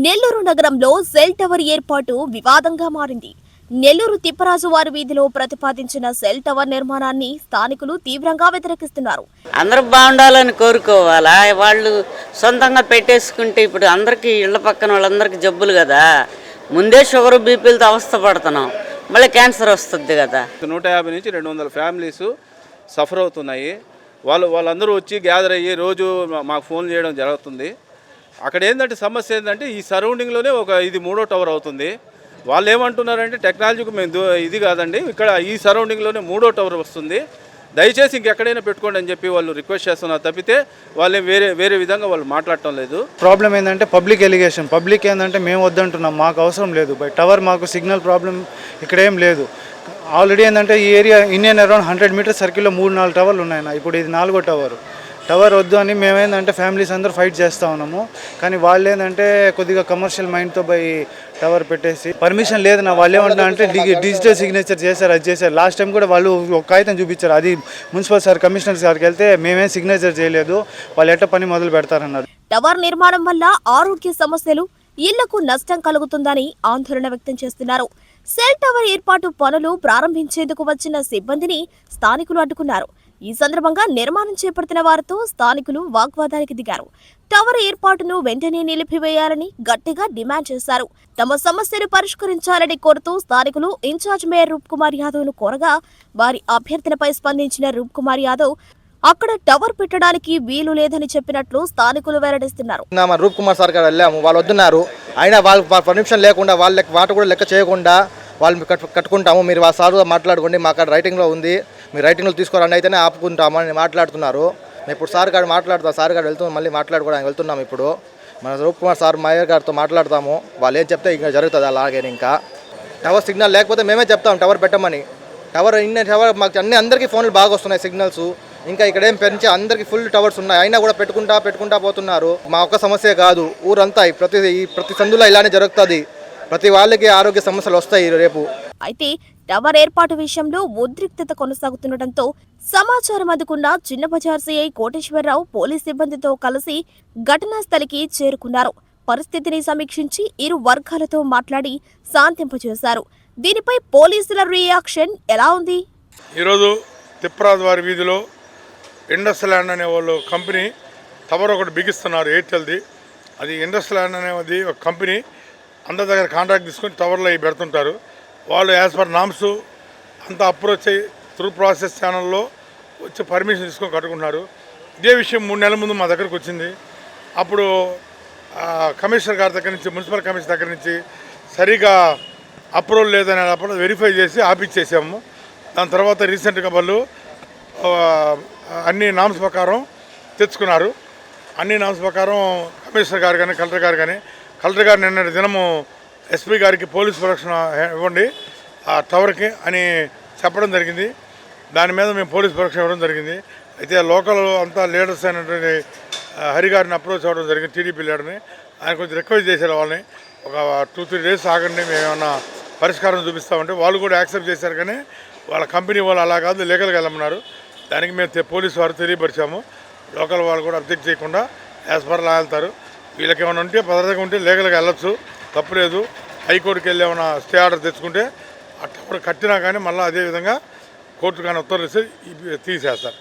నెల్లూరు నగరంలో cell tower ఏర్పాటు వివాదంగా మారింది. నెల్లూరు తిప్పరాజు వారి వీధిలో ప్రతిపాదించిన సెల్ టవర్ నిర్మాణాన్ని స్థానికులు తీవ్రంగా వ్యతిరేకిస్తున్నారు. అందరూ బాగుండాలని కోరుకోవాలా, వాళ్ళు సొంతంగా పెట్టేసుకుంటే ఇప్పుడు అందరికీ ఇళ్ల పక్కన వాళ్ళందరికీ జబ్బులు కదా, ముందే షుగర్ బీపీలతో అవస్థ పడుతున్నాం, మళ్ళీ క్యాన్సర్ వస్తుంది కదా. 150 నుంచి 200 ఫ్యామిలీస్ సఫర్ అవుతున్నాయి. వాళ్ళందరూ వచ్చి గ్యాదర్ అయ్యి రోజు మాకు ఫోన్ చేయడం జరుగుతుంది. అక్కడ ఏంటంటే సమస్య ఏంటంటే ఈ సరౌండింగ్లోనే ఇది 3వ టవర్ అవుతుంది. వాళ్ళు ఏమంటున్నారంటే టెక్నాలజీకి మేము ఇది కాదండి, ఇక్కడ ఈ సరౌండింగ్లోనే 3వ టవర్ వస్తుంది, దయచేసి ఇంకెక్కడైనా పెట్టుకోండి అని చెప్పి వాళ్ళు రిక్వెస్ట్ చేస్తున్నారు తప్పితే వాళ్ళు వేరే విధంగా వాళ్ళు మాట్లాడటం లేదు. ప్రాబ్లం ఏంటంటే పబ్లిక్ ఎలిగేషన్. పబ్లిక్ ఏంటంటే మేము వద్దంటున్నాం, మాకు అవసరం లేదు బై టవర్, మాకు సిగ్నల్ ప్రాబ్లం ఇక్కడ ఏం లేదు. ఆల్రెడీ ఏంటంటే ఈ ఏరియా ఇండియన్ అరౌండ్ 100 మీటర్ సర్కిల్లో 3-4 టవర్లు ఉన్నాయి. ఇప్పుడు ఇది 4వ టవర్ వద్దు అని మేమేందంటే ఫ్యామిలీస్ అందరూ ఫైట్ చేస్తూ ఉన్నాము. కానీ వాళ్ళు ఏంటంటే కొద్దిగా కమర్షియల్ మైండ్తో టవర్ పెట్టేసి పర్మిషన్ లేదన్న వాళ్ళు ఏమంటున్నా అంటే డిజిటల్ సిగ్నేచర్ చేశారు, అది చేశారు. లాస్ట్ టైం కూడా వాళ్ళు ఒక కాగితం చూపించారు, అది మున్సిపల్ సార్ కమిషనర్ సార్కి వెళ్తే మేమేం సిగ్నేచర్ చేయలేదు, వాళ్ళు ఎట్ట పని మొదలు పెడతారన్నారు. టవర్ నిర్మాణం వల్ల ఆరోగ్య సమస్యలు, ఇళ్లకు నష్టం కలుగుతుందని ఆందోళన వ్యక్తం చేస్తున్నారు. సెల్ టవర్ ఏర్పాటు పనులు ప్రారంభించేందుకు వచ్చిన సిబ్బందిని స్థానికులు అడ్డుకున్నారు. ఈ సందర్భంగా నిర్మాణం చేపడుతున్న వారితో స్థానికులు వాగ్వాదానికి దిగారు. టవర్ ఏర్పాటును వెంటనే నిలిపివేయాలని గట్టిగా డిమాండ్ చేశారు. తమ సమస్యను పరిష్కరించాలని కోరుతూ స్థానికులు ఇన్ఛార్జ్ మేయర్ రూప్ కుమార్ యాదవ్ ను కోరగా వారి అభ్యర్థనపై స్పందించిన రూప్ కుమార్ యాదవ్ అక్కడ టవర్ పెట్టడానికి వీలు లేదని చెప్పినట్లు స్థానికులు వెల్లడిస్తున్నారు. రూప్ కుమార్ సార్ గారు వెళ్ళాము, వాళ్ళు వద్దున్నారు. అయినా వాళ్ళు పర్మిషన్ లేకుండా వాళ్ళ మాట కూడా లెక్క చేయకుండా వాళ్ళు కట్టుకుంటాము, మీరు వాళ్ళ సార్ మాట్లాడుకోండి, మా అక్కడ రైటింగ్లో ఉంది, మీరు రైటింగ్లో తీసుకోరండి అయితేనే ఆపుకుంటాము అని మాట్లాడుతున్నారు. ఇప్పుడు సార్ గారు మాట్లాడుతాం, సార్ గారు మళ్ళీ మాట్లాడుకోవడానికి వెళ్తున్నాము. ఇప్పుడు మన రూప్ కుమార్ సార్ మేయర్ గారితో మాట్లాడతాము, వాళ్ళు ఏం చెప్తే ఇంకా జరుగుతుంది అలాగే. ఇంకా టవర్ సిగ్నల్ లేకపోతే మేమే చెప్తాం టవర్ పెట్టమని. టవర్ మాకు అందరికీ ఫోన్లు బాగా వస్తున్నాయి సిగ్నల్స్, ఇంకా ఇక్కడ ఏం పెంచి అందరికీ ఫుల్ టవర్స్ ఉన్నాయి, అయినా కూడా పెట్టుకుంటా పోతున్నారు. మా ఒక్క సమస్య కాదు, ఊరంతా ప్రతి సందులో ఇలానే జరుగుతుంది, ప్రతి వాళ్ళకి ఆరోగ్య సమస్యలు వస్తాయి రేపు. అయితే టవర్ ఏర్పాటు విషయంలో ఉద్రిక్తత కొనసాగుతుండటంతో సమాచారం అందుకున్న చిన్న బజార్ సిఐ కోటేశ్వరరావు పోలీస్ సిబ్బందితో కలిసి ఘటనా స్థలికి చేరుకున్నారు. పరిస్థితిని సమీక్షించి ఇరు వర్గాలతో మాట్లాడి శాంతింపజేశారు. దీనిపై పోలీసుల రియాక్షన్ ఎలా ఉంది? ఈరోజు తిప్పరాజు వారి వీధిలో ఇండస్ ల్యాండ్ అనే వాళ్ళు కంపెనీ టవర్ ఒకటి బిగిస్తున్నారు, ఎయిర్టెల్ది. అది ఇండస్ ల్యాండ్ అనేది ఒక కంపెనీ, అందరి దగ్గర కాంట్రాక్ట్ తీసుకొని టవర్లో అవి పెడుతుంటారు. వాళ్ళు యాజ్ పర్ నామ్స్ అంతా అప్రోచ్ అయ్యి త్రూ ప్రాసెస్ ఛానల్లో వచ్చి పర్మిషన్ తీసుకొని కట్టుకుంటున్నారు. ఇదే విషయం 3 నెలల ముందు మా దగ్గరకు వచ్చింది. అప్పుడు కమిషనర్ గారి దగ్గర నుంచి, మున్సిపల్ కమిషనర్ దగ్గర నుంచి సరిగా అప్రూవల్ లేదని అప్పుడు వెరిఫై చేసి ఆపిచ్చేసాము. దాని తర్వాత రీసెంట్గా వాళ్ళు అన్ని నామ్స్ ప్రకారం తెచ్చుకున్నారు. అన్ని నామ్స్ ప్రకారం కమిషనర్ గారు కానీ కలెక్టర్ గారు నిన్న దినము ఎస్పీ గారికి పోలీస్ ప్రొటెక్షన్ ఇవ్వండి ఆ టవర్కి అని చెప్పడం జరిగింది. దాని మీద మేము పోలీస్ ప్రొటెక్షన్ ఇవ్వడం జరిగింది. అయితే లోకల్ అంతా లీడర్స్ అయినటువంటి హరి గారిని అప్రోచ్ అవ్వడం జరిగింది, టీడీపీ లీడర్ని. ఆయన కొంచెం రిక్వెస్ట్ చేశారు వాళ్ళని, ఒక 2-3 డేస్ ఆగండి, మేము ఏమన్నా పరిష్కారం చూపిస్తామంటే వాళ్ళు కూడా యాక్సెప్ట్ చేశారు. కానీ వాళ్ళ కంపెనీ వాళ్ళు అలా కాదు, లీగల్గా వెళ్ళమన్నారు. దానికి మేము పోలీసు వారు తెలియపరిచాము. లోకల్ వాళ్ళు కూడా అబ్జెక్ట్ చేయకుండా యాజ్ పర్ లా వెళ్తారు. వీళ్ళకి ఏమైనా ఉంటే భద్రతగా ఉంటే లీగల్గా వెళ్ళొచ్చు, తప్పులేదు. హైకోర్టుకి వెళ్ళి ఏమైనా స్టే ఆర్డర్ తెచ్చుకుంటే ఆ టవర్ కట్టినా కానీ మళ్ళీ అదేవిధంగా కోర్టు కానీ ఉత్తర్వులు ఇస్తే తీసేస్తారు.